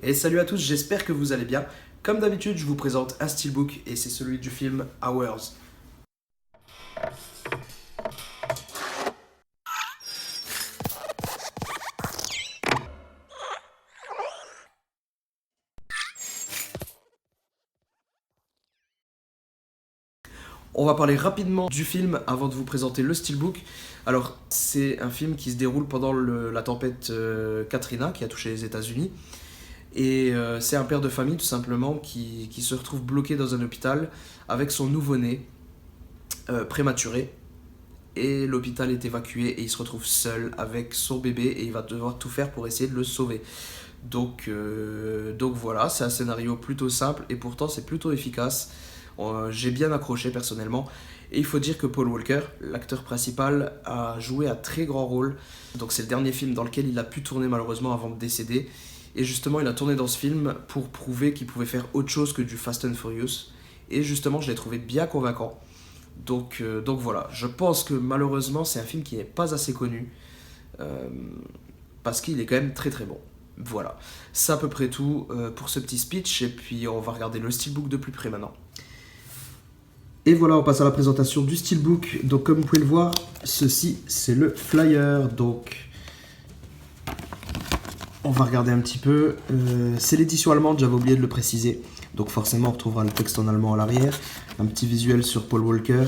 Et salut à tous, j'espère que vous allez bien. Comme d'habitude, je vous présente un steelbook et c'est celui du film Hours. On va parler rapidement du film avant de vous présenter le steelbook. Alors, c'est un film qui se déroule pendant la tempête Katrina qui a touché les États-Unis. Et c'est un père de famille tout simplement qui se retrouve bloqué dans un hôpital avec son nouveau-né prématuré. Et l'hôpital est évacué et il se retrouve seul avec son bébé et il va devoir tout faire pour essayer de le sauver. Donc voilà, c'est un scénario plutôt simple et pourtant c'est plutôt efficace. J'ai bien accroché personnellement. Et il faut dire que Paul Walker, l'acteur principal, a joué un très grand rôle. Donc c'est le dernier film dans lequel il a pu tourner malheureusement avant de décéder. Et justement, il a tourné dans ce film pour prouver qu'il pouvait faire autre chose que du Fast and Furious. Et justement, je l'ai trouvé bien convaincant. Donc voilà, je pense que malheureusement, c'est un film qui n'est pas assez connu. euh, Parce qu'il est quand même très très bon. Voilà, c'est à peu près tout pour ce petit speech. Et puis on va regarder le steelbook de plus près maintenant. Et voilà, on passe à la présentation du steelbook. Donc comme vous pouvez le voir, ceci c'est le flyer. Donc on va regarder un petit peu. C'est l'édition allemande, j'avais oublié de le préciser. Donc forcément on retrouvera le texte en allemand à l'arrière. Un petit visuel sur Paul Walker.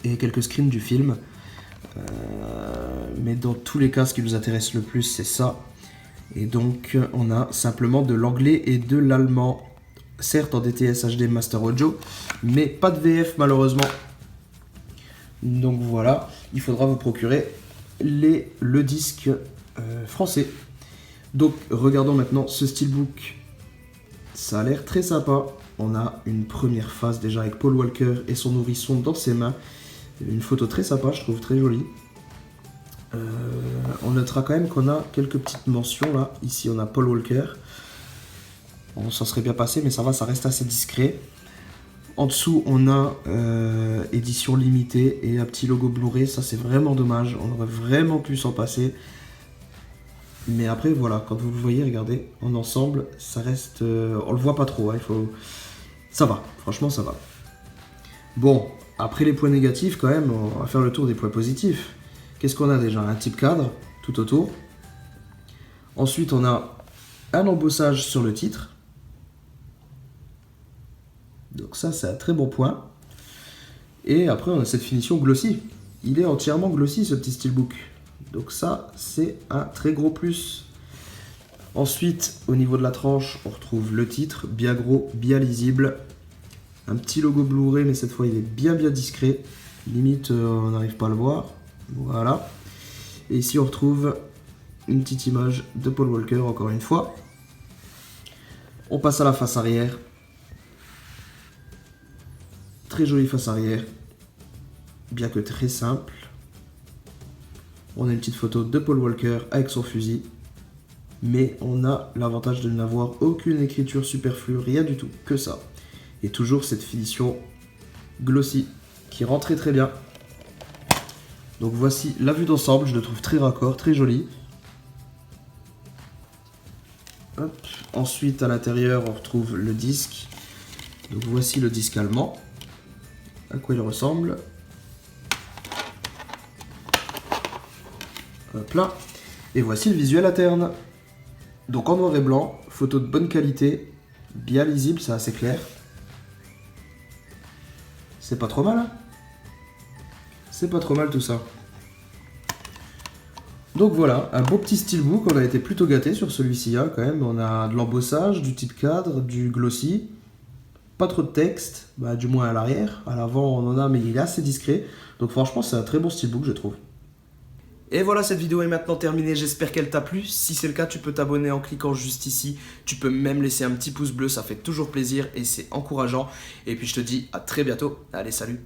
Et quelques screens du film. Mais dans tous les cas, ce qui nous intéresse le plus, c'est ça. Et donc on a simplement de l'anglais et de l'allemand. Certes en DTS HD Master Audio, mais pas de VF malheureusement. Donc voilà, il faudra vous procurer le disque français. Donc regardons maintenant ce steelbook. Ça a l'air très sympa. On a une première phase déjà avec Paul Walker et son nourrisson dans ses mains. Une photo très sympa, je trouve très jolie. On notera quand même qu'on a quelques petites mentions là. Ici on a Paul Walker. On s'en serait bien passé, mais ça va, ça reste assez discret. En dessous, on a édition limitée et un petit logo Blu-ray. Ça, c'est vraiment dommage. On aurait vraiment pu s'en passer. Mais après, voilà, quand vous le voyez, regardez, en ensemble, ça reste... on le voit pas trop, hein, ça va, franchement, ça va. Bon, après les points négatifs, quand même, on va faire le tour des points positifs. Qu'est-ce qu'on a déjà? Un type cadre, tout autour. Ensuite, on a un embossage sur le titre. Donc ça, c'est un très bon point. Et après, on a cette finition glossy. Il est entièrement glossy, ce petit steelbook. Donc ça, c'est un très gros plus. Ensuite, au niveau de la tranche, on retrouve le titre, bien gros, bien lisible. Un petit logo Blu-ray, mais cette fois, il est bien discret. Limite, on n'arrive pas à le voir. Voilà. Et ici, on retrouve une petite image de Paul Walker, encore une fois. On passe à la face arrière. Très jolie face arrière, bien que très simple. On a une petite photo de Paul Walker avec son fusil, mais on a l'avantage de n'avoir aucune écriture superflue, rien du tout, que ça. Et toujours cette finition glossy qui rend très bien. Donc voici la vue d'ensemble, je le trouve très raccord, très joli. Hop. Ensuite à l'intérieur on retrouve le disque. Donc voici le disque allemand. À quoi il ressemble. Hop là. Et voici le visuel interne. Donc en noir et blanc, photo de bonne qualité, bien lisible, c'est assez clair. C'est pas trop mal, hein? C'est pas trop mal tout ça. Donc voilà, un beau petit steelbook, on a été plutôt gâté sur celui-ci, hein, quand même. On a de l'embossage, du type cadre, du glossy. Pas trop de texte, bah, du moins à l'arrière. À l'avant, on en a, mais il est assez discret. Donc franchement, c'est un très bon steelbook, je trouve. Et voilà, cette vidéo est maintenant terminée. J'espère qu'elle t'a plu. Si c'est le cas, tu peux t'abonner en cliquant juste ici. Tu peux même laisser un petit pouce bleu, ça fait toujours plaisir et c'est encourageant. Et puis je te dis à très bientôt. Allez, salut!